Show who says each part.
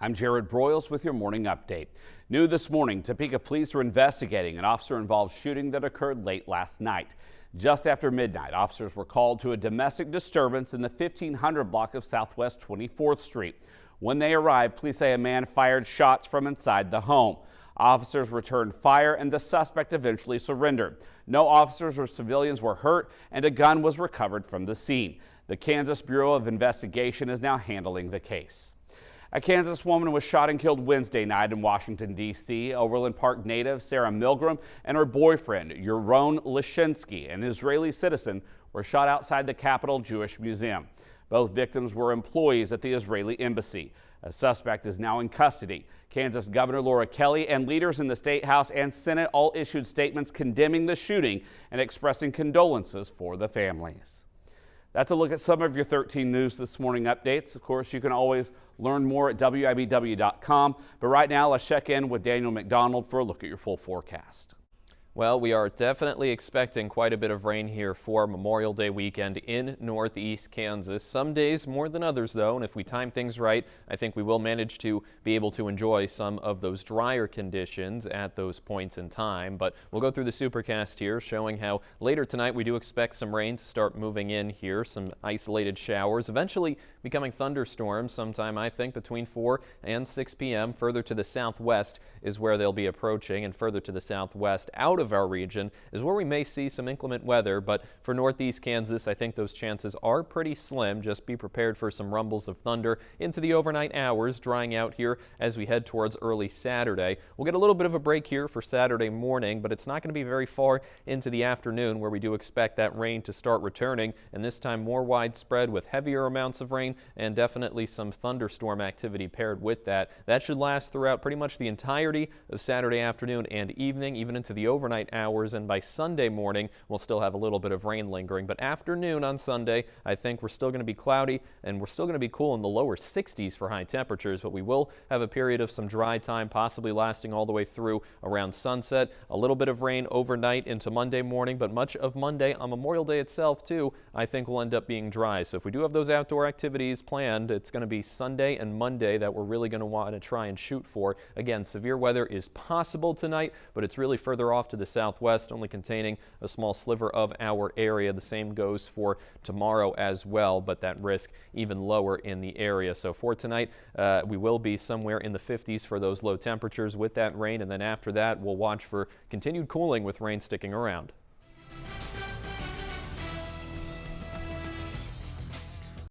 Speaker 1: I'm Jared Broyles with your morning update. New this morning, Topeka police are investigating an officer-involved shooting that occurred late last night. Just after midnight, officers were called to a domestic disturbance in the 1500 block of Southwest 24th Street. When they arrived, police say a man fired shots from inside the home. Officers returned fire and the suspect eventually surrendered. No officers or civilians were hurt and a gun was recovered from the scene. The Kansas Bureau of Investigation is now handling the case. A Kansas woman was shot and killed Wednesday night in Washington, D.C. Overland Park native Sarah Milgram and her boyfriend, Yaron Lishinsky, an Israeli citizen, were shot outside the Capitol Jewish Museum. Both victims were employees at the Israeli embassy. A suspect is now in custody. Kansas Governor Laura Kelly and leaders in the State House and Senate all issued statements condemning the shooting and expressing condolences for the families. That's a look at some of your 13 News This Morning updates. Of course, you can always learn more at WIBW.com. But right now, let's check in with Daniel McDonald for a look at your full forecast.
Speaker 2: Well, we are definitely expecting quite a bit of rain here for Memorial Day weekend in northeast Kansas. Some days more than others, though, and if we time things right, I think we will manage to be able to enjoy some of those drier conditions at those points in time. But we'll go through the supercast here, showing how later tonight we do expect some rain to start moving in here, some isolated showers, eventually becoming thunderstorms sometime, I think, between 4 and 6 p.m. Further to the southwest is where they'll be approaching, and further to the southwest out of our region is where we may see some inclement weather. But for northeast Kansas, I think those chances are pretty slim. Just be prepared for some rumbles of thunder into the overnight hours, drying out here as we head towards early Saturday. We'll get a little bit of a break here for Saturday morning, but it's not going to be very far into the afternoon where we do expect that rain to start returning, and this time more widespread with heavier amounts of rain and definitely some thunderstorm activity paired with that. That should last throughout pretty much the entirety of Saturday afternoon and evening, even into the overnight hours, and by Sunday morning we'll still have a little bit of rain lingering. But afternoon on Sunday, I think we're still going to be cloudy and we're still going to be cool in the lower 60s for high temperatures, but we will have a period of some dry time, possibly lasting all the way through around sunset. A little bit of rain overnight into Monday morning, but much of Monday on Memorial Day itself too, I think will end up being dry. So if we do have those outdoor activities planned, it's going to be Sunday and Monday that we're really going to want to try and shoot for. Again, severe weather is possible tonight, but it's really further off to the southwest, only containing a small sliver of our area. The same goes for tomorrow as well, but that risk even lower in the area. So for tonight, we will be somewhere in the 50s for those low temperatures with that rain, and then after that, we'll watch for continued cooling with rain sticking around.